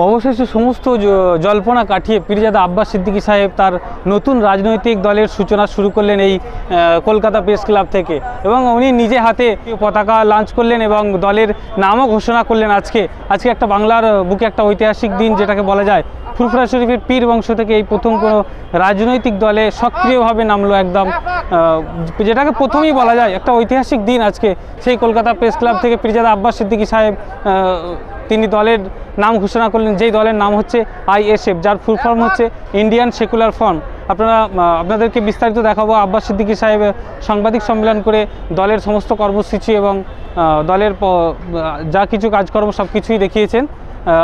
অবশেষে সমস্ত জল্পনা কাটিয়ে পীরজাদা আব্বাস সিদ্দিকী সাহেব তার নতুন রাজনৈতিক দলের সূচনা শুরু করলেন এই কলকাতা প্রেস ক্লাব থেকে, এবং উনি নিজে হাতে পতাকা লঞ্চ করলেন এবং দলের নামও ঘোষণা করলেন। আজকে একটা বাংলার বুকে একটা ঐতিহাসিক দিন, যেটাকে বলা যায় ফুরফুরা শরীফের পীর বংশ থেকে এই প্রথম কোনো রাজনৈতিক দলে সক্রিয়ভাবে নামলো একদম, যেটাকে প্রথমেই বলা যায় একটা ঐতিহাসিক দিন আজকে। সেই কলকাতা প্রেস ক্লাব থেকে পীরজাদা আব্বাস সিদ্দিকী সাহেব তিনি দলের নাম ঘোষণা করলেন, যেই দলের নাম হচ্ছে ISF, যার ফুল ফর্ম হচ্ছে ইন্ডিয়ান সেকুলার ফ্রন্ট। আপনাদেরকে বিস্তারিত দেখাবো। আব্বাস সিদ্দিকী সাহেব সাংবাদিক সম্মেলন করে দলের সমস্ত কর্মসূচি এবং দলের যা কিছু কাজকর্ম সব কিছুই দেখিয়েছেন,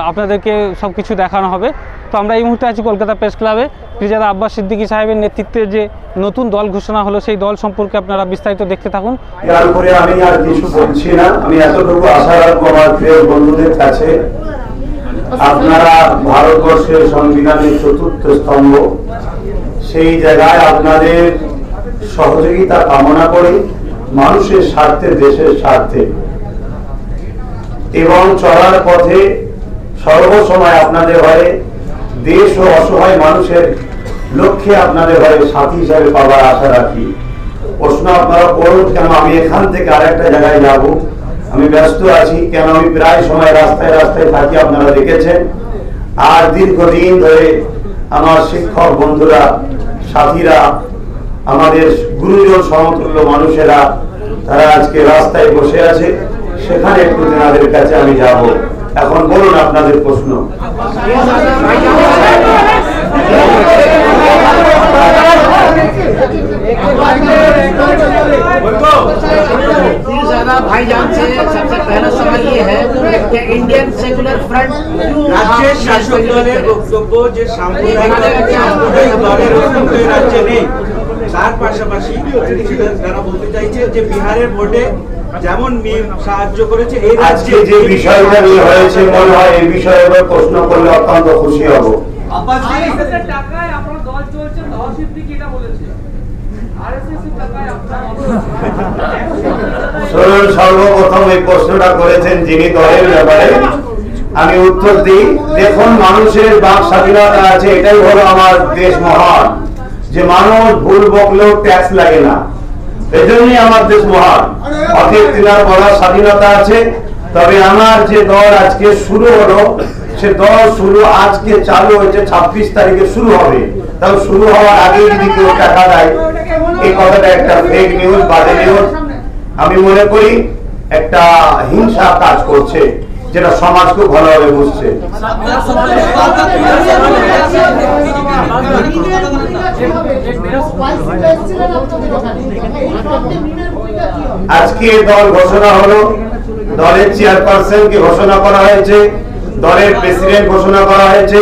আপনাদেরকে সব কিছু দেখানো হবে। তো আমরা এই মুহূর্তে আছি কলকাতা প্রেস ক্লাবে। পীরজাদা আব্বাস সিদ্দিকী সাহেবের নেতৃত্বে যে নতুন দল ঘোষণা হলো, সেই দল সম্পর্কে আপনারা বিস্তারিত দেখতে থাকুন। তারপরে আমি আর কিছু বলছি না, আমি এতটুকু আশা রাখবো আমার প্রিয় বন্ধুদের কাছে, আপনারা ভারতবর্ষের সংবিধানের চতুর্থ স্তম্ভ, সেই জায়গায় আপনাদের সহযোগিতা কামনা করি, মানুষের স্বার্থে, দেশের স্বার্থে, এবং চলার পথে সর্বসময় আপনাদের হয়ে দেশ ও অসহায় মানুষের লক্ষ্যে আপনাদের হয়ে সাথী হিসাবে পাওয়ার আশা রাখি। প্রশ্ন আপনারা করুন কেন আমি এখান থেকে আরেকটা জায়গায় যাব, আমি ব্যস্ত আছি, কেন আমি প্রায় সময় রাস্তায় রাস্তায় থাকি, আপনারা দেখেছেন। আর দীর্ঘদিন ধরে আমার শিক্ষক বন্ধুরা, সাথীরা, আমাদের গুরুজন সমতুল্য মানুষেরা, তারা আজকে রাস্তায় বসে আছে, সেখানে একটু তেনাদের কাছে আমি যাব। এখন বলুন আপনাদের প্রশ্ন। भाईजान से सबसे पहला सवाल ये है कि इंडियन सेकुलर फ्रंट রাজ্যের শাসক দলের বক্তব্য যে সাম্প্রদায়িক দলের অস্তিত্ব রাজ্যে নেই, তার পাশাপাশি তারা বলতে চাইছে যে বিহারের ভোটে যেমন মিম সাহায্য করেছে, এই আজকে যে বিষয়টা নিয়ে হয়েছে, মনে হয় এই বিষয়ে প্রশ্ন করলে অত্যন্ত খুশি হব। সর্বপ্রথম এই প্রশ্নটা করেছেন যিনি দলের ব্যাপারে, আমি উত্তর দিই। দেখুন, মানুষের বাক স্বাধীনতা আছে, এটাই হলো আমার দেশ মহান, যে মানুষ ভুল বকলেও ট্যাক্স লাগে না, এজন্যই আমার দেশ মহান। অতীত তিনার বলার স্বাধীনতা আছে। তবে আমার যে দল আজকে শুরু হলো, সে দল শুরু আজকে চালু হয়েছে, 26 তারিখে শুরু হবে। তাও শুরু হওয়ার আগে যদি কেউ টাকা দেয়, এই কথাটা একটা ফেক নিউজ, বাজে নিউজ। আমি মনে করি একটা হিংসা কাজ করছে, যেটা সমাজকে ভালোভাবে বুঝছে। আজকে দল ঘোষণা হলো, দলের চেয়ারপারসনকে ঘোষণা করা হয়েছে, দলের প্রেসিডেন্ট ঘোষণা করা হয়েছে,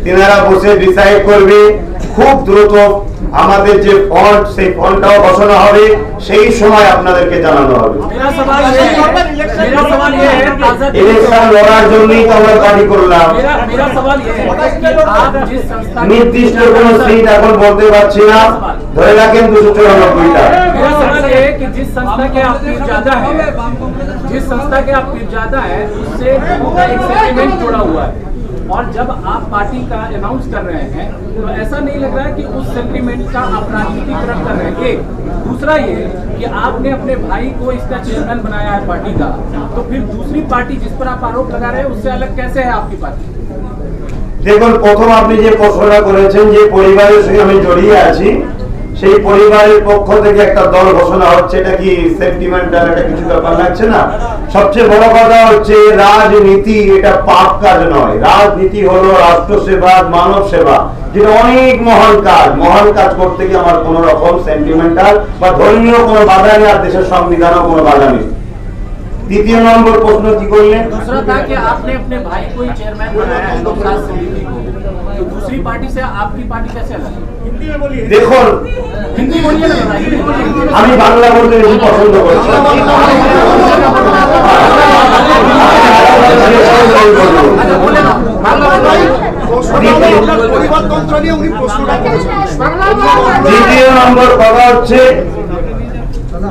তিনারা বসে ডিসাইড করবে। খুব দ্রুত আমাদের যে ফন্ড, সেই ফন্ডটাও ঘোষণা হবে, সেই সময় আপনাদেরকে জানানো হবে। ইলেকশন লড়ার জন্যই তো আমরা পার্টি করলাম। নির্দিষ্ট কোন সিট এখন বলতে পারছি না, ধরে রাখেন 294টা। जिस संस्था के आप पीर ज्यादा है, जिस संस्था के आप पीर ज्यादा है, उससे एक सेंटिमेंट जुड़ा हुआ है। और जब आप पार्टी का अनाउंस कर रहे हैं, तो ऐसा नहीं लग रहा है कि उस सेंटिमेंट का आप राजनीतिकरण कर रहे हैं। एक दूसरा ये कि आपने अपने भाई को इसका चेयरमैन बनाया है पार्टी का, तो फिर दूसरी पार्टी जिस पर आप आरोप लगा रहे हैं, उससे अलग कैसे है आपकी पार्टी? দেখুন, প্রথম আপনি যে প্রশ্নটা করেছেন, যে পরিবারের সঙ্গে আমি জড়িয়ে আছি, সেই পরিবারের পক্ষ থেকে একটা দল ঘোষণা হচ্ছে, এটা কি সেন্টিমেন্টাল একটা কিছু ব্যাপার লাগছে না? সবচেয়ে বড় কথা হচ্ছে রাজনীতি এটা পাপ কাজ নয়। রাজনীতি হলো রাষ্ট্র সেবা, মানব সেবা, যেটা অনেক মহান কাজ। মহান কাজ করতে গিয়ে আমার কোন রকম সেন্টিমেন্টাল বা ধর্মীয় কোনো বাধা নেই, আর দেশের সংবিধানও কোনো বাধা নেই। দ্বিতীয় নম্বর প্রশ্ন কি করলেন? दूसरा था कि आपने अपने भाई को ही चेयरमैन बनाया है लोकराज समिति को, तो दूसरी पार्टी से आपकी पार्टी कैसे अलग? দেখুন, हिंदी बोलिए ना भाई, हिंदी बोलिए। আমি বাংলা বলতে বেশি পছন্দ করছি।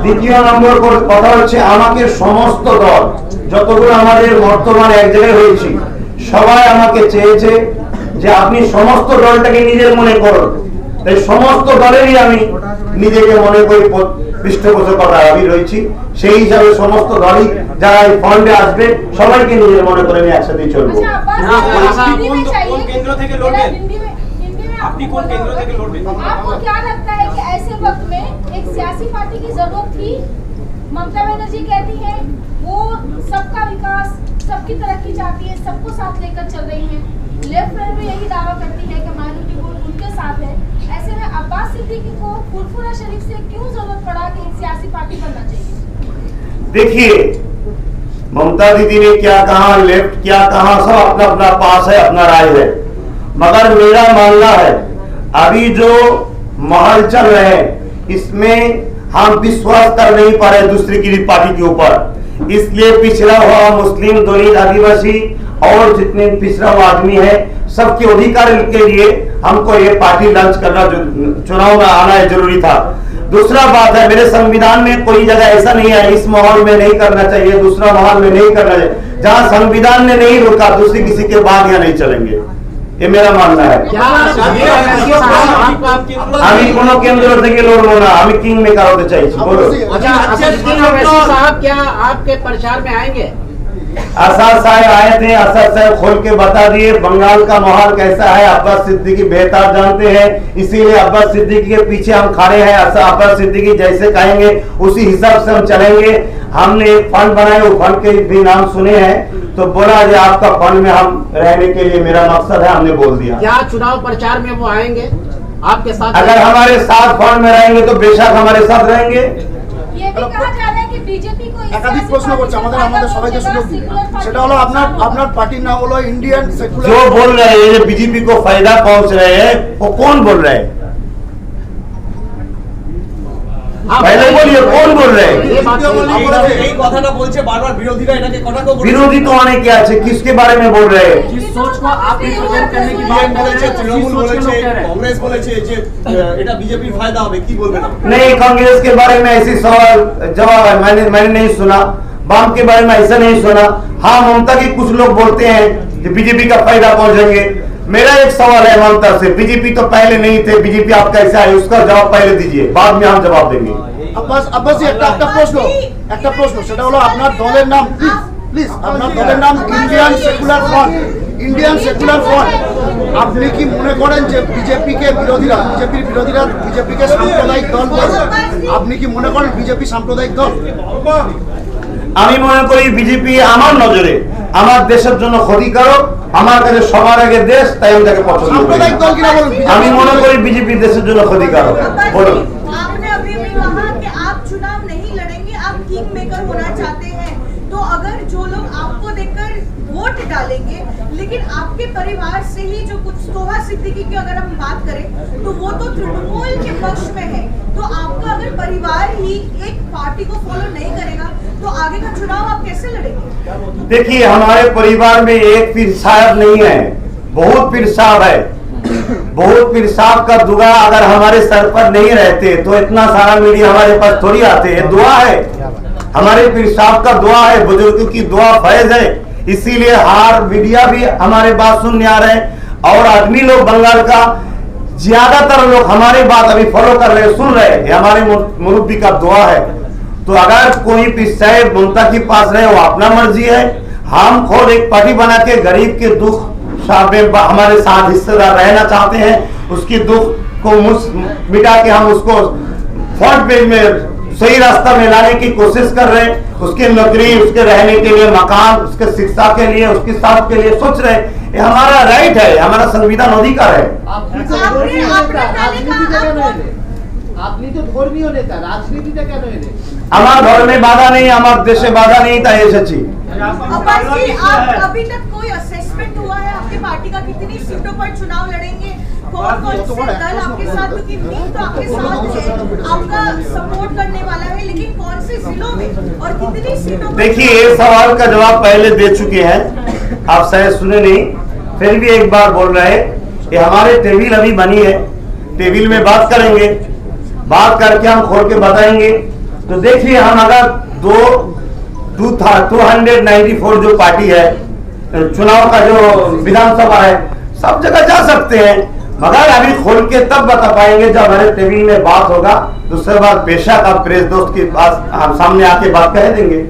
দ্বিতীয় নম্বর কথা হচ্ছে আমাকে সমস্ত দল, যতগুলো আমাদের বর্তমানে এক জায়গায় হয়েছি, সবাই আমাকে চেয়েছে যে আপনি সমস্ত দলটাকে নিজের মনে করুন, তাই সমস্ত দলেরই আমি নিজেকে মনে করি পৃষ্ঠপোষকতায় আমি রয়েছি। সেই হিসাবে সমস্ত দলই যারা এই ফন্ডে আসবে সবাইকে নিজের মনে করে আমি একসাথে চলবো। आपको क्या लगता है कि ऐसे वक्त में एक सियासी पार्टी की जरूरत थी? ममता बनर्जी कहती है वो सबका विकास, सबकी तरक्की चाहती है, सबको साथ लेकर चल रही है। लेफ्ट फ्रंट भी यही दावा करती है कि माइनॉरिटी वोट उनके साथ है। ऐसे में अब्बास सिद्दीकी को फुरफुरा शरीफ से क्यों जरूरत पड़ा कि एक सियासी पार्टी बनना चाहिए? देखिए, ममता दीदी ने क्या कहा, लेफ्ट क्या कहा, सब अपना अपना पास है, अपना राय है। मगर मेरा मानना है अभी जो माहौल चल रहे हैं इसमें हम विश्वास कर नहीं पा रहे दूसरी की पार्टी के ऊपर। इसलिए पिछड़ा हुआ मुस्लिम, दलित, आदिवासी और जितने पिछड़ा हुआ आदमी है सबके अधिकार के लिए हमको ये पार्टी लॉन्च करना, चुनाव में आना जरूरी था। दूसरा बात है, मेरे संविधान में कोई जगह ऐसा नहीं है इस माहौल में नहीं करना चाहिए, दूसरा माहौल में नहीं करना चाहिए। जहां संविधान ने नहीं रोका दूसरी किसी के बाद यहाँ नहीं चलेंगे, ये मेरा मानना है। আমি কোন কেন্দ্র থেকে লড়বো না, আমি কিং মেকার হতে চাইছি। বলো। साहब क्या आपके प्रचार में आएंगे? असद साहब आए थे, असद साहब खोल के बता दिए बंगाल का माहौल कैसा है। अब्बास सिद्दीकी बेहतर जानते हैं, इसीलिए अब्बास सिद्दीकी के पीछे हम खड़े हैं। अब्बास सिद्दीकी जैसे कहेंगे उसी हिसाब से हम चलेंगे। हमने एक फंड बनाए, वो फंड के भी नाम सुने हैं, तो बोला जो आपका फंड में हम रहने के लिए मेरा मकसद है, हमने बोल दिया। क्या चुनाव प्रचार में वो आएंगे आपके साथ? अगर हमारे साथ फंड में रहेंगे तो बेशक हमारे साथ रहेंगे। ये भी कहा जा रहा है कि बीजेपी को একাধিক প্রশ্ন করছে আমাদের সবাইকে সুযোগ দিন। সেটা হলো আপনার পার্টির নাম হলো इंडियन जो सेकुलर। बोल रहे हैं ये बीजेपी को फायदा पहुंच रहे हैं, वो कौन बोल रहे हैं? पहले बोलिए कौन बोल रहे हैं? এই কথাটা বলছে বারবার বিরোধীরা, এটাকে কটাক্ষ করছে। विरोधी तो आने क्या है, किसके बारे में बोल रहे हैं? जिस सोच को आप रिप्रेजेंट करने की बात कर रहे हैं, তৃণমূল जिस सोच के বলেছে, लोग कह रहे हैं। কংগ্রেস বলেছে যে এটা বিজেপির ফায়দা হবে, কি বলবেন আপনি? नहीं, कांग्रेस के बारे में ऐसी सवाल जवाब है मैंने नहीं सुना। वाम के बारे में ऐसा नहीं सुना। हाँ, ममता के कुछ लोग बोलते हैं कि बीजेपी का फायदा पहुंचेंगे। मेरा एक सवाल है ममता से, बीजेपी तो पहले नहीं थे, बीजेपी आप कैसे आए उसका जवाब पहले दीजिए, बाद में हम जवाब देंगे। আব্বাসী একটা প্রশ্ন সেটা হলো আপনার দলের নাম, প্লিজ আপনার দলের নাম Indian secular front. Indian secular front, আপনি কি মনে করেন যে বিজেপির বিরোধীরা বিজেপিকে সাম্প্রদায়িক দল বলে? আপনি কি মনে করেন বিজেপি সাম্প্রদায়িক দল? আমি মনে করি বিজেপি আমার নজরে আমার দেশের জন্য ক্ষতিকারক, আমার কাছে সবার আগে দেশ, তাই আমি তাকে পছন্দ করি। সাম্প্রদায়িক দল কিনা বলুন। আমি মনে করি বিজেপি দেশের জন্য ক্ষতিকারক। বলুন। आपने अभी भी कहा कि आप चुनाव नहीं लड़ेंगे, आप किंग मेकर होना चाहते हैं। तो अगर जो लोग आपको देखकर वोट डालेंगे, लेकिन आपके परिवार से ही जो कुछ तोहा सिद्दीकी की अगर हम बात करें तो वो तो तृणमूल के पक्ष में है, तो आपका अगर परिवार ही एक पार्टी को फॉलो नहीं करेगा तो आगे का चुनाव आप कैसे लड़ेंगे? देखिए, हमारे परिवार में एक पीर साहब नहीं है, बहुत पीर साहब है। बहुत पीर साहब का दुआ अगर हमारे सर पर नहीं रहते तो इतना सारा मीडिया हमारे पास थोड़ी आते। ये दुआ है, हमारे पीर साहब का दुआ है, बुजुर्गों की दुआ फैज है, इसीलिए हर मीडिया भी हमारे बात सुनने आ रहे हैं। और आदमी लोग बंगाल का ज्यादातर लोग हमारी बात अभी फॉलो कर रहे हैं, सुन रहे हैं, ये हमारे मुरब्बी का दुआ है। तो अगर कोई पीर साहब ममता के पास रहे वो अपना मर्जी है। हम खुद एक पार्टी बना के गरीब के दुख हमारे साथ हिस्सेदार रहना चाहते हैं, उसकी दुख को मिटा के हम उसको फ्रंट पेज में सही रास्ता में लाने की कोशिश कर रहे हैं। उसके नौकरी, उसके रहने के लिए मकान, उसके शिक्षा के लिए, उसकी साथ के लिए सोच रहे हैं। ये हमारा राइट है, हमारा संविधान अधिकार है। আপনি তো ধর্মীয় নেতা, রাজনীতিতে কেন এলেন? আমার ধর্মে বাধা নেই, আমার দেশে বাধা নেই, তাই এসেছি। अब्बास जी, आप अभी तक कोई असेसमेंट हुआ है आपकी पार्टी का कितनी सीटों पर चुनाव लड़ेंगे, कौन कौन से दल आपके साथ, क्योंकि नींव तो आपके साथ है, आपका सपोर्ट करने वाला है, लेकिन कौन से जिलों में और कितनी सीटों पर? देखिए, ये सवाल का जवाब पहले दे चुके हैं, आप शायद सुने नहीं, फिर भी एक बार बोल रहे हैं। ये हमारे टेबल अभी बनी है, टेबल में बात करेंगे, बात करके हम खोल के बताएंगे। तो देखिए, हम अगर 294 जो पार्टी है चुनाव का जो विधानसभा है, सब जगह जा सकते हैं, मगर अभी खोल के तब बता पाएंगे जब हमारे टेबल में बात होगा। दूसरी बात बेशक आप प्रेस दोस्त की बात हम सामने आके बात कह देंगे।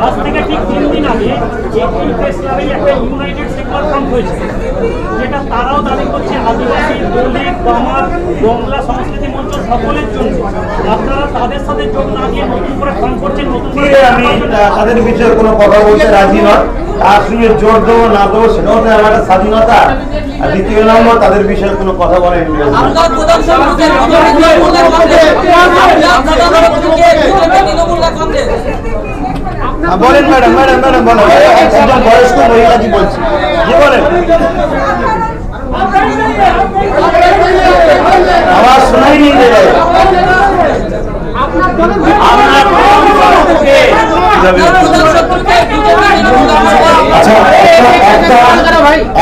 আজ থেকে ঠিক 3 দিন আগে এই প্রেস ক্লাবে একটা ইউনাইটেড সেকুলার ফ্রন্ট হয়েছে, যেটা তারাও দাবি করছে আদিবাসী, দলিত, বামার, বাংলা সংস্কৃতি মঞ্চ সকলের জন্য। আপনারা তাদের সাথে যোগ না দিয়ে নতুন করে ফ্রন্ট করছেন, নতুন করে আমি তাদের বিষয়ে কোনো কথা বলতে রাজি নয়। তার সঙ্গে জোর দেবো না দেবো সেটাও তো আমার একটা স্বাধীনতা। আর দ্বিতীয় নম্বর, তাদের বিষয়ে কোনো কথা বলেন বলেন ম্যাডাম ম্যাডাম ম্যাডাম বলেন, একজন বয়স্ক মহিলা কি বলছে, কি বলেন? आवाज सुनाई नहीं दे रहा है। আচ্ছা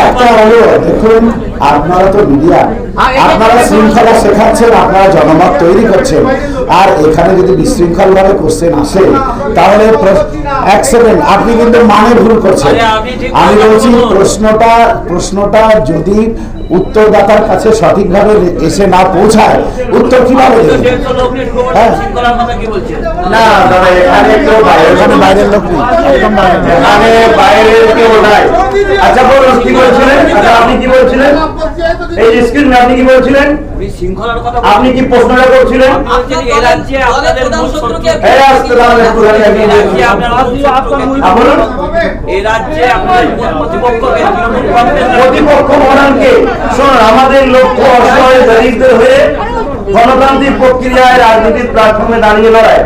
একটা হলো, দেখুন আপনারা তো মিডিয়া, আপনারা শৃঙ্খলা শেখাচ্ছেন, আপনারা জনমত তৈরি করছেন, আর এখানে যদি বিশৃঙ্খল ভাবে কোশ্চেন আসে তাহলে এক সেকেন্ড, আপনি কিন্তু মানে ভুল করছেন। আমি বলছি প্রশ্নটা যদি উত্তরদাতার কাছে সঠিকভাবে এসে না পৌঁছায়, উত্তর কিভাবে দেবেন? না দাদা, এখানে কেউ বাইরের লোক নেই, এখানে বাইরের কেউ নাই। আচ্ছা বলুন কি বলছিলেন? আচ্ছা আপনি কি বলছিলেন? এই স্ক্রিনে আপনি কি বলছিলেন? আপনি কি প্রশ্নটা করছিলেন? প্রতিপক্ষ মহানকে শোন, আমাদের লক্ষ্য অসহায় দরিদ্র হয়ে গণতান্ত্রিক প্রক্রিয়ায় রাজনীতির প্ল্যাটফর্মে দাঁড়িয়ে লড়াই।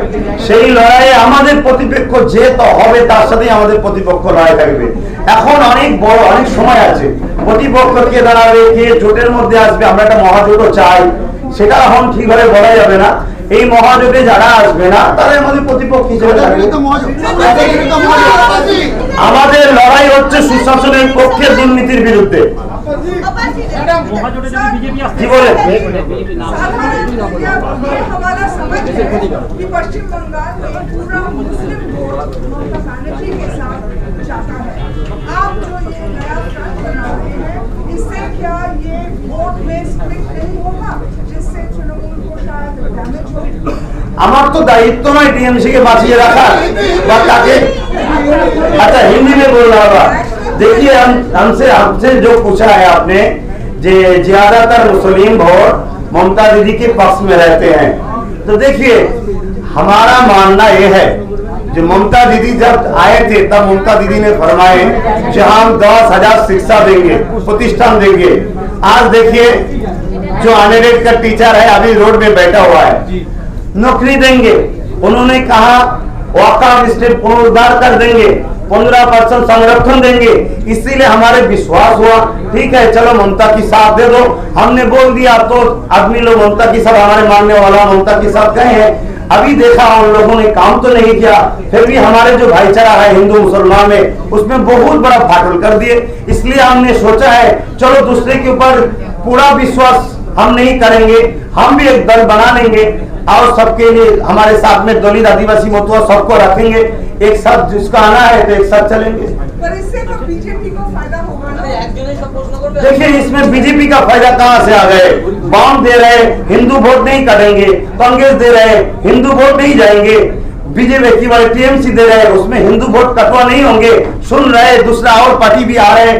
সেই লড়াইয়ে আমাদের প্রতিপক্ষ যে হবে তার সাথেই আমাদের প্রতিপক্ষ লড়াই থাকবে। এখন অনেক বড় অনেক সময় আছে, প্রতিপক্ষ কে দাঁড়াবে, কে জোটের মধ্যে আসবে, আমরা একটা মহাজোটও চাই, সেটা এখন ঠিকভাবে বলা যাবে না। এই মহাজোটে যারা আসবে না তারা আমাদের প্রতিপক্ষ হিসেবে থাকবে। আমাদের লড়াই হচ্ছে সুশাসনের পক্ষে, দুর্নীতির বিরুদ্ধে। কি বলেন? हमारा समझ है कि पश्चिम बंगाल में पूरा मुस्लिम वोट ममता बनर्जी के साथ जाता है। आप जो ये नया फ्रंट बना रहे हैं, इससे क्या ये वोट में स्प्लिट नहीं होगा, जिससे तृणमूल को शायद डैमेज हो? আমার তো দায়িত্ব নয় টিএমসি কে বাঁচিয়ে রাখা বা তাকে। अच्छा हिंदी में बोल रहा होगा। देखिए हमसे जो पूछा है आपने, जे ज्यादातर मुस्लिम वोट ममता दीदी के पक्ष में रहते हैं, तो देखिए हमारा मानना यह है, जो ममता दीदी जब आए थे तब ममता दीदी ने फरमाए कि हम 10,000 शिक्षा देंगे, प्रतिष्ठान देंगे। आज देखिए जो अनएडेड का टीचर है अभी रोड में बैठा हुआ है, नौकरी देंगे। उन्होंने कहा वकाफ स्टेट पुनरुद्धार कर देंगे, 15% संरक्षण देंगे। इसीलिए हमारे विश्वास हुआ, ठीक है चलो ममता की साथ दे दो। हमने बोल दिया तो आदमी लोग ममता की साथ, हमारे मानने वाला ममता के साथ गए हैं। अभी देखा उन लोगों ने काम तो नहीं किया, फिर भी हमारे जो भाईचारा है हिंदू मुसलमान में, उसमें बहुत बड़ा फाटल कर दिए। इसलिए हमने सोचा है चलो दूसरे के ऊपर पूरा विश्वास हम नहीं करेंगे, हम भी एक दल बना लेंगे और सबके लिए हमारे साथ में दलित आदिवासी मथुआ सबको रखेंगे, एक साथ जिसका आना है तो एक साथ चलेंगे। पर इससे तो बीजेपी को फायदा होगा ना? देखिए इसमें बीजेपी का फायदा कहां से आ गए? बॉन्ड दे रहे, हिंदू वोट नहीं करेंगे, कांग्रेस दे रहे, हिंदू वोट नहीं जाएंगे, बीजेपी वाले टीएमसी दे रहे, उसमें हिंदू वोट कटवा नहीं होंगे। सुन रहे दूसरा और पार्टी भी आ रहे,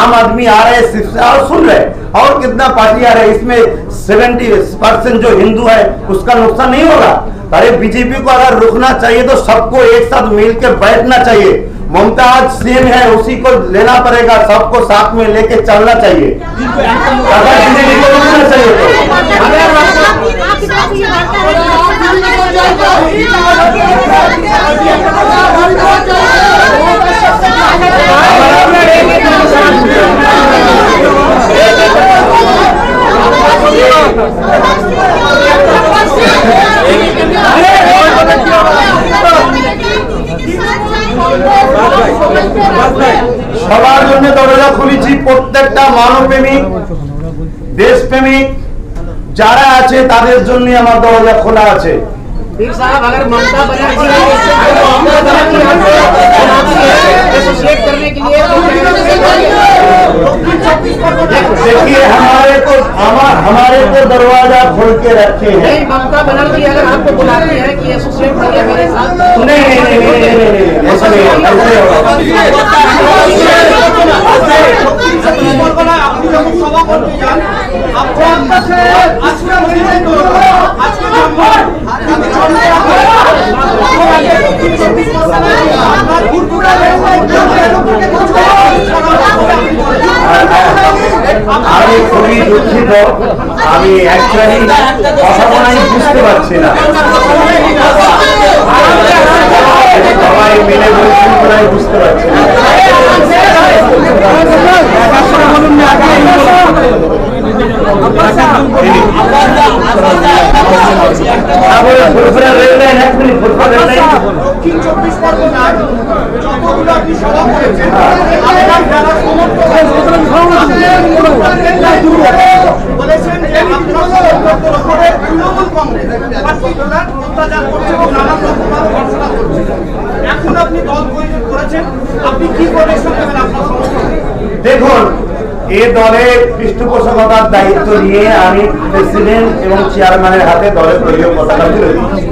आम आदमी आ रहे, शिवसेना और सुन रहे, और कितना पार्टी आ रहे, इसमें 70% जो हिंदू है उसका नुकसान नहीं होगा। अरे बीजेपी को अगर रुकना चाहिए तो सबको एक साथ मिलकर बैठना चाहिए। ममता आज सीएम है, उसी को लेना पड़ेगा, सबको साथ में लेके चलना चाहिए। अगर बीजेपी को रुकना चाहिए तो সবার জন্য দরজা খুলেছি। প্রত্যেকটা মানবপ্রেমিক, দেশপ্রেমিক যারা আছে তাদের জন্য আমার দরজা খোলা আছে। पीर साहब अगर ममता बनर्जी एसोसिएट करने के लिए देखिए हमारे को दरवाजा खोल के रखे हैं। नहीं, ममता बनर्जी अगर आपको बुलाती है कि एसोसिएट करिए मेरे साथ, नहीं ऐसा नहीं আপনি যখন সভা করতে যান আমি খুবই দুঃখিত, আমি অ্যাকচুয়ালি কথা বলাই বুঝতে পারছি না। সবাই মিলে বলছেন বলাই বুঝতে পারছি না। দক্ষিণ 24 পরগনার যতগুলো আপনি সভা করেছেন আপনার যারা সমর্থক বলেছেন যে আপনার সমর্থকদের উপরে তৃণমূল কংগ্রেস পার্টিকুলার অত্যাচার করছে এবং নানান রকমভাবে ঘোষণা করছে। এখন আপনি দল করেছেন, আপনি কি পরিশ্রম দেবেন আপনার সমর্থক? দেখুন, এই দলের পৃষ্ঠপোষকতার দায়িত্ব নিয়ে আমি প্রেসিডেন্ট এবং চেয়ারম্যানের হাতে দলের দলীয় পতাকা তুলে দিচ্ছি।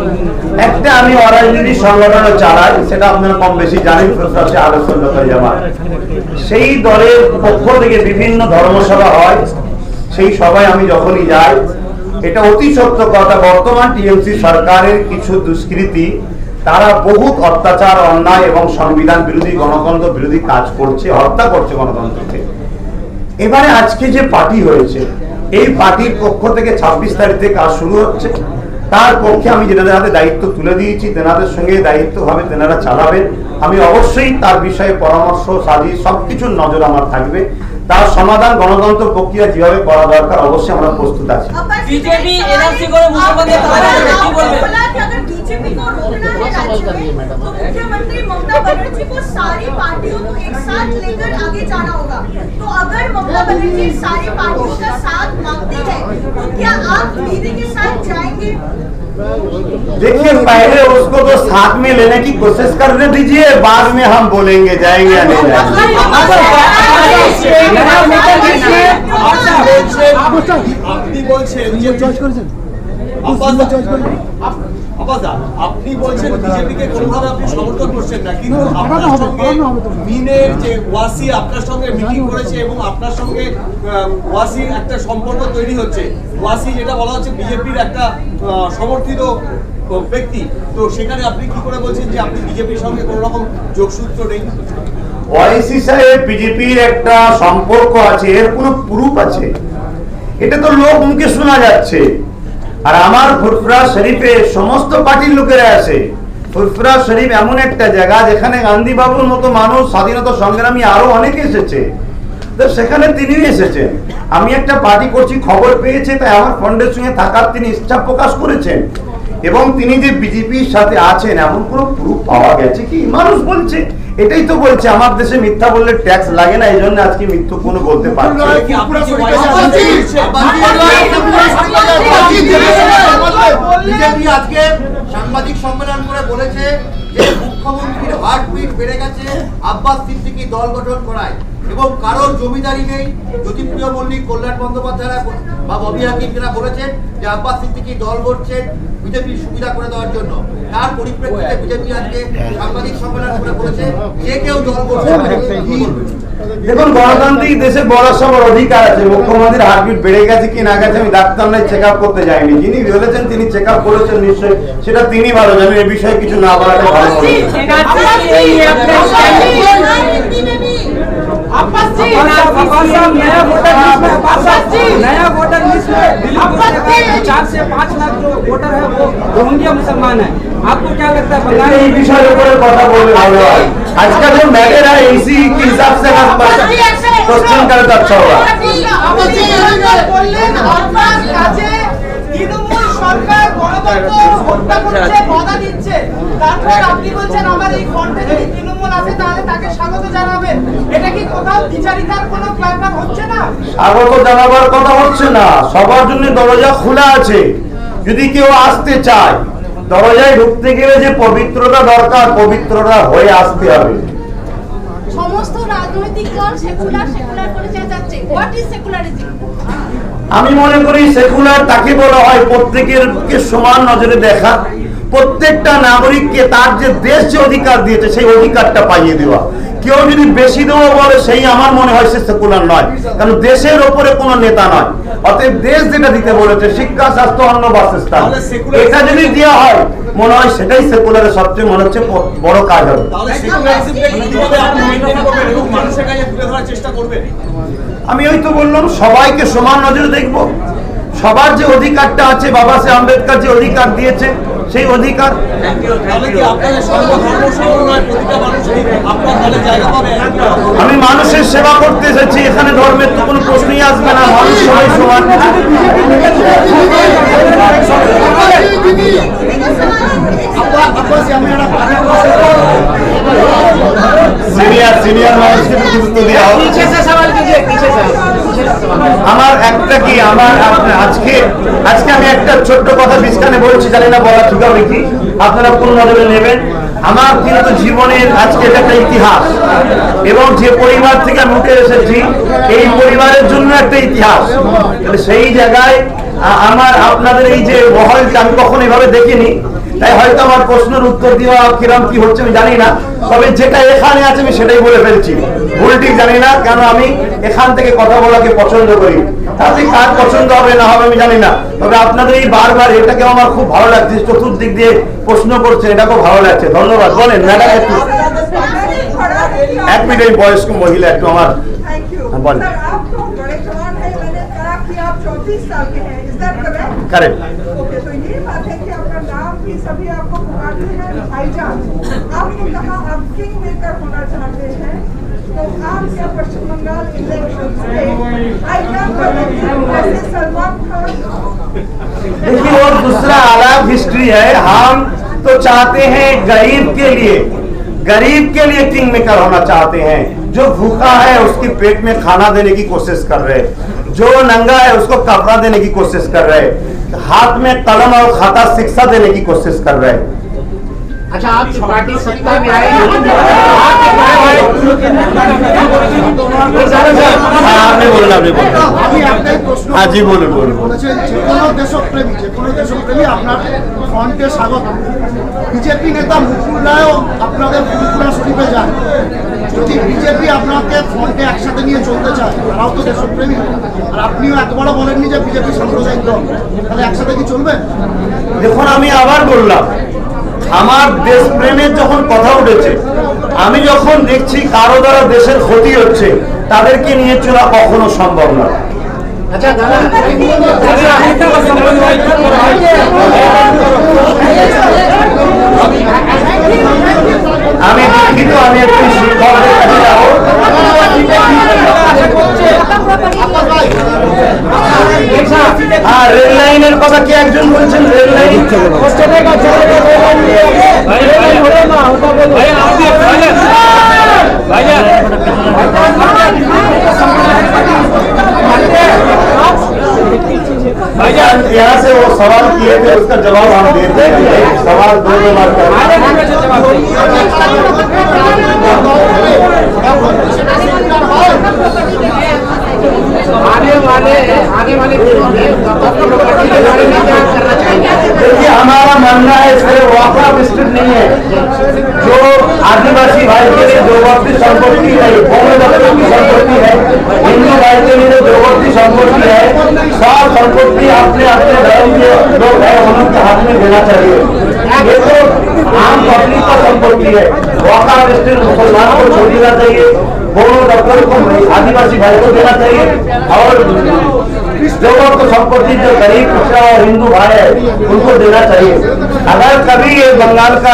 একটা আমি অরাজনৈতিক সংগঠনও চালাই, সেটা আপনারা কম বেশি জানেন, আলোচনা জামাত। সেই দলের পক্ষ থেকে বিভিন্ন ধর্মসভা হয়, সেই সভায় আমি যখনই যাই, এটা অতি সত্য কথা, বর্তমান টিএমসি সরকারের কিছু দুষ্কৃতী তারা বহুত অত্যাচার, অন্যায় এবং সংবিধান বিরোধী, গণতন্ত্র বিরোধী কাজ করছে, হত্যা করছে গণতন্ত্রকে। এবারে আজকে যে পার্টি হয়েছে, এই পার্টির পক্ষ থেকে 26 তারিখ থেকে কাজ শুরু হচ্ছে। তার পক্ষে আমি যেনাদের হাতে দায়িত্ব তুলে দিয়েছি, তেনাদের সঙ্গে দায়িত্ব ভাবে তেনারা চালাবেন। আমি অবশ্যই তার বিষয়ে পরামর্শ সাজি সবকিছুর নজর আমার থাকবে। তার সমাধান গণতন্ত্র প্রক্রিয়া যেভাবে করা দরকার অবশ্যই আমরা প্রস্তুত আছি। बीजेपी एनआरसी को मुसलमानদের তারা কি বলবেন? अगर बीजेपी को रोकना है राज्य में, तो मुख्यमंत्री ममता बनर्जी को सारी पार्टियों को एक साथ लेकर आगे जाना होगा। तो अगर ममता बनर्जी सारी पार्टियों का साथ मांगती है, तो क्या आप दीदी के साथ जाएंगे? देखिए, पहले उसको तो साथ में लेने की कोशिश करने दीजिए, बाद में हम बोलेंगे जाएंगे या नहीं जाएंगे। আপনি বলছেন যে আপনি বলছেন বিজেপিকে কোনোভাবে আপনি সমর্থন করছেন না, কিন্তু আপনার সঙ্গে মিনের যে ওয়াসি আপনার সঙ্গে মিটিং করেছে এবং আপনার সঙ্গে ওয়াসির একটা সম্পর্ক তৈরি হচ্ছে। ওয়াসি যেটা বলা হচ্ছে বিজেপির একটা সমর্থিত ব্যক্তি, তো সেখানে আপনি কি করে বলছেন যে আপনি বিজেপির সঙ্গে কোনো রকম যোগসূত্র নেই? ওয়াইসি সাহেব বিজেপির একটা সম্পর্ক আছে, এর কোনো প্রুফ আছে? এটা তো লোক মুখে শোনা যাচ্ছে। আর আমার ফুরফুরা শরীফে সমস্ত পার্টির লোকেরা আছে। ফুরফুরা শরীফ এমন একটা জায়গা যেখানে গান্ধী বাবুর মতো মানুষ, স্বাধীনতা সংগ্রামী আরো অনেকে এসেছে, তো সেখানে তিনিও এসেছেন। আমি একটা পার্টি করছি, খবর পেয়েছে, তাই আমার ফন্ডের সঙ্গে থাকার তিনি ইচ্ছা প্রকাশ করেছেন। এবং তিনি যে বিজেপির সাথে আছেন এমন কোনো প্রুফ পাওয়া গেছে কি? মানুষ বলছে, এটাই তো বলছে আমার দেশে মিথ্যা বললে ট্যাক্স লাগে না, এই জন্য আজকে মিথ্যু কোনো বলতে পারছে। বিজেপি আজকে সাংবাদিক সম্মেলন করে বলেছে যে মুখ্যমন্ত্রীর হার্টবিট বেড়ে গেছে আব্বাস সিদ্দিকী দল গঠন করায়, এবং কারোর জমিদারি নেই। জ্যোতিপ্রিয় মল্লিক, কল্যাণ বন্দ্যোপাধ্যায় বা ববি হাকিম যারা বলেছেন যে আব্বাস সিদ্দিকী দল করছেন বিজেপির সুবিধা করে দেওয়ার জন্য, তার পরিপ্রেক্ষিতে বিজেপি আজকে সাংবাদিক সম্মেলন করে বলেছে যে কেউ দল করতে পারে। দেখুন, গণতান্ত্রিক দেশে বড় সবার অধিকার আছে। মুখ্যমন্ত্রীর হার্টবিট বেড়ে গেছে কি না গেছে আমি ডাক্তার নাই, চেক আপ করতে যাইনি। যিনি বলেছেন তিনি চেক আপ করেছেন, নিশ্চয়ই সেটা তিনি ভালো জানেন। এই বিষয়ে কিছু না বলাটা ভালো হবে। नया वोटर लिस्ट में 4 से 5 लाख जो वोटर है वो रोहिंग्या मुसलमान है। आपको क्या लगता है बंगाल এই বিষয়ের উপরে কথা বলে ভালো হয়। আজকাল जो मैटर है इसी के हिसाब से क्वेश्चन करे तो अच्छा होगा। সরকার গণতন্ত্র হত্যা করছে, বাধা দিচ্ছে, তারপর আপনি বলছেন আমার এই ফন্ডে যদি তৃণমূল আসে তাহলে তাকে স্বাগত জানাবেন, এটা কি কোথাও বিচারিকার কোনো ব্যাপার হচ্ছে না? স্বাগত জানাবার কথা হচ্ছে না, সবার জন্য দরজা খোলা আছে। যদি কেউ আসতে চায়, দরজায় ঢুকতে গেলে যে পবিত্রতা দরকার, পবিত্রতা হয়ে আসতে হবে। সমস্ত রাজনৈতিক দল সেকুলার করে যাচ্ছে। What is secularism? আমি মনে করি সেকুলার তাকে বলা হয় প্রত্যেকেরকে সমান নজরে দেখা, প্রত্যেকটা নাগরিককে তার যে দেশ যে অধিকার দিয়েছে সেই অধিকারটা পাইয়ে দেওয়া। কেউ যদি বেশি দেবো বলে, সেই আমার মনে হয় সে সেকুলার নয়, কারণ দেশের ওপরে কোনো নেতা নয়। অতএব দেশ যেটা দিতে বলেছে, শিক্ষা, স্বাস্থ্য, অন্ন, বাসস্থান, এটা যদি দেওয়া হয় মনে হয় সেটাই সেকুলারের সবচেয়ে মনে হচ্ছে বড় কাজ হবে। আমি ওই তো বললাম, সবাইকে সমান নজরে দেখব। সবার যে অধিকারটা আছে, বাবা সাহেব আম্বেদকর যে অধিকার দিয়েছে সেই অধিকার। আমি মানুষের সেবা করতে এসেছি, এখানে ধর্মের তো কোনো প্রশ্নই আসবে না, মানুষ সবাই সমান। সিনিয়র মানুষকে গুরুত্ব দেওয়া হবে। আমার একটা কি, আমার আজকে আমি একটা ছোট্ট কথা বিস্তারে বলছি, জানি না বলা ঠিক হবে কি, আপনারা কোন নজরে নেবেন। আমার কিন্তু জীবনের আজকে একটা ইতিহাস, এবং যে পরিবার থেকে আমি উঠে এসেছি এই পরিবারের জন্য একটা ইতিহাস। সেই জায়গায় আমার আপনাদের এই যে মহলটা আমি কখনো এভাবে দেখিনি, তাই হয়তো আমার প্রশ্নের উত্তর দেওয়া কিরম কি হচ্ছে আমি জানি না, তবে যেটা এখানে আছে আমি সেটাই বলে ফেলছি। ভুল ঠিক জানি না, কেন আমি এখান থেকে কথা বলাকে পছন্দ করি। তাতে কার পছন্দ হবে না হবে আমি জানি না, তবে আপনাদের এই বারবার এটাকে আমার খুব ভালো লাগছে, চতুর্দিক দিয়ে প্রশ্ন করছেন, এটা খুব ভালো লাগছে। ধন্যবাদ। বলেন ম্যাডাম, একটু 1 মিনিট, বয়স্ক মহিলা একটু আমার বলেন। करेक्ट। ओके, तो ये बात है कि आपका नाम भी सभी आपको पुकारते हैं भाईजान। आपने कहा आप किंग मेकर होना चाहते हैं, तो आप क्या पश्चिम बंगाल इलेक्शन में भाईजान जैसे सलमान खान? देखिए, और दूसरा अलग हिस्ट्री है। हम तो चाहते हैं गरीब के लिए किंग मेकर होना चाहते हैं। जो भूखा है उसके पेट में खाना देने की कोशिश कर रहे हैं, जो नंगा है उसको कपड़ा देने की कोशिश कर रहे हैं, हाथ में कलम और खाता शिक्षा देने की कोशिश कर रहे हैं। अच्छा, आप पार्टी सत्ता में आए, आपने बोलना, हाँ जी बोलून बोलून। ফ্রন্টে স্বাগত। বিজেপি নেতা মুকুল রায়ও আপনাদের ফুলপুরা শরীফে যান। যদি বিজেপি আপনাকে ফ্রন্টে একসাথে নিয়ে চলতে চায়, তারাও তো দেশপ্রেমী, আর আপনিও একবারও বলেননি যে বিজেপি সাম্প্রদায়িক দল, তাহলে একসাথে কি চলবে? দেখুন, আমি আবার বললাম, আমার দেশপ্রেমের যখন কথা উঠেছে, আমি যখন দেখছি কারো দ্বারা দেশের ক্ষতি হচ্ছে, তাদেরকে নিয়ে চলা কখনো সম্ভব নয়। अच्छा दादा, আমি দুঃখিত, আমি একটু শিক্ষকদের কাছে যাবো। রেল লাইনের কথা কি একজন বলছেন? রেল লাইন भाईजान, यहाँ से वो सवाल किए थे, उसका जवाब हम देते हैं। सवाल दो बार आने वाले दिनों में करना चाहिए। देखिए, हमारा मानना है सिर्फ वापा विस्तृत नहीं है। जो आदिवासी भाई के लिए जोगवती संपत्ति है, की संपत्ति है, हिंदू भाई के लिए जोगवती संपत्ति है, सब संपत्ति अपने अपने धर्म के लोग हैं उनके हाथ में देना चाहिए। ये तो आम पब्लिक का संपत्ति है। वापा विस्तृत मुसलमान को छोड़ देना चाहिए, दोनों दफ्तर को आदिवासी भाई को देना चाहिए, और जोगों को संपत्ति जो गरीब पिछड़ा और हिंदू भाई है उनको देना चाहिए। अगर कभी ये बंगाल का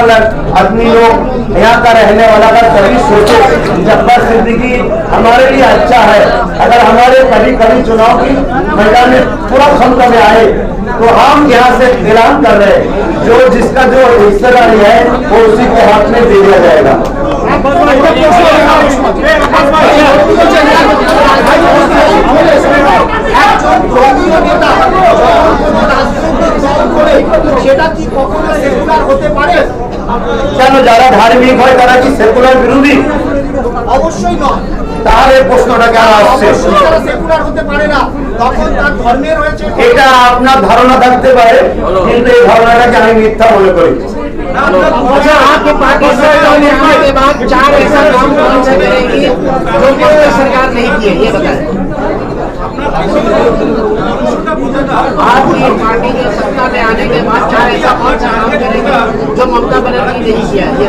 आदमी लोग, यहाँ का रहने वाला का कभी सोचे जब्बार सिद्दीकी हमारे लिए अच्छा है, अगर हमारे कभी चुनाव की मैदान में पूरा क्षमता में आए, तो हम यहाँ से ऐलान कर रहे हैं, जो जिसका जो हिस्सेदारी है वो उसी के हाथ में दे दिया जाएगा। সেটা কি কখনো সেকুলার হতে পারে? কেন যারা ধার্মিক হয় তারা কি সেকুলার বিরোধী? অবশ্যই নয়। তাহলে প্রশ্নটা কেন আসছে? সেকুলার হতে পারে না, তখন তার ধর্মে রয়েছে। এটা আপনার ধারণা থাকতে পারে, কিন্তু এই ধারণাটাকে আমি মিথ্যা মনে করি। अच्छा, आपके पार्टी सरकार ने आने के बाद 4 ऐसा काम कौन से करेगी जो कांग्रेस सरकार नहीं किए, ये बताएं। आपकी पार्टी के सत्ता में आने के बाद 4 ऐसा कौन सा काम करेगी जो ममता बनर्जी ने नहीं किया, ये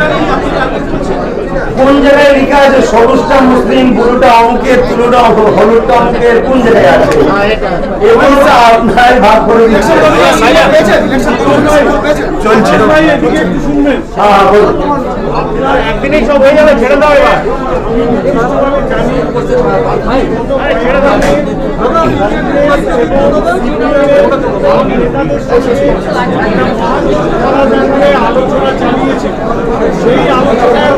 কোন জায়গায় লেখা আছে সবুজটা মুসলিম, বুলুটা অঙ্কের, তুলুটা হলুদটা অঙ্কের, কোন জায়গায় আছে? এগুলো তো আপনার ভাগ করে দিচ্ছে। চলছে। হ্যাঁ বলুন। একদিনেই সব হয়ে যাবে, ছেড়ে দাও এবার। আলোচনা চালিয়েছে, সেই আলোচনার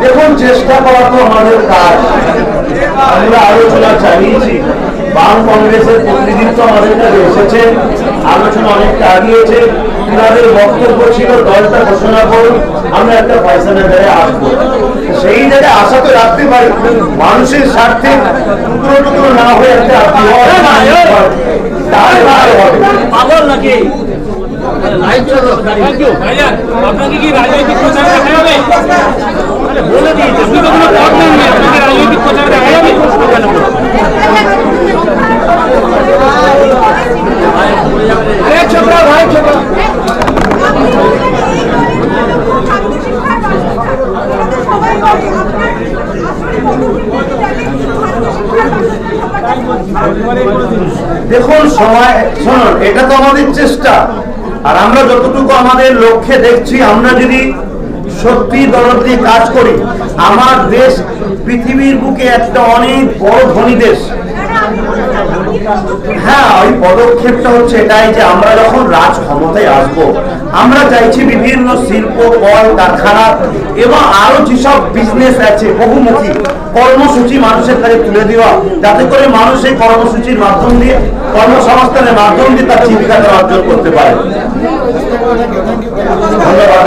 দেখুন, চেষ্টা করা তো আমাদের কাজ। আমরা আলোচনা চালিয়েছি, বাম কংগ্রেসের প্রতিনিধিত্ব আমাদের কাছে এসেছে, আলোচনা অনেকটা আগিয়েছে। তাদের বক্তব্য ছিল দলটা ঘোষণা করুন, আমরা একটা ফয়সালা জায়গায় আসবো। সেই জায়গায় আশা তো রাখতে পারি, মানুষের স্বার্থে টুকরো টুকরো না হয়ে একটা তাহলে ভালো হবে। পাগল নাকি? আপনাকে কি রাজনৈতিক প্রচার দেখা যাবে? বলে দিয়েছে, আপনি তো কোনো পথ নেন, আপনাকে রাজনৈতিক প্রচার দেখা যাবে? ছোকরা ভাই, ছোকরা দেখুন, সময় শুনুন, এটা তো আমাদের চেষ্টা, আর আমরা যতটুকু আমাদের লক্ষ্যে দেখছি, আমরা যদি সত্যি দরদ দিয়ে কাজ করি, আমার দেশ পৃথিবীর বুকে একটা অনেক বড় ধনী দেশ। হ্যাঁ, ওই পদক্ষেপটা হচ্ছে এটাই যে আমরা যখন রাজ ক্ষমতায় আসবো, আমরা চাইছি বিভিন্ন শিল্প, কল কারখানা এবং আরো যেসব বিজনেস আছে বহুমুখী কর্মসূচি মানুষের কাছে তুলে দেওয়া, যাতে করে মানুষ এই কর্মসূচির মাধ্যম দিয়ে, কর্মসংস্থানের মাধ্যম দিয়ে তার জীবিকা অর্জন করতে পারে। ধন্যবাদ।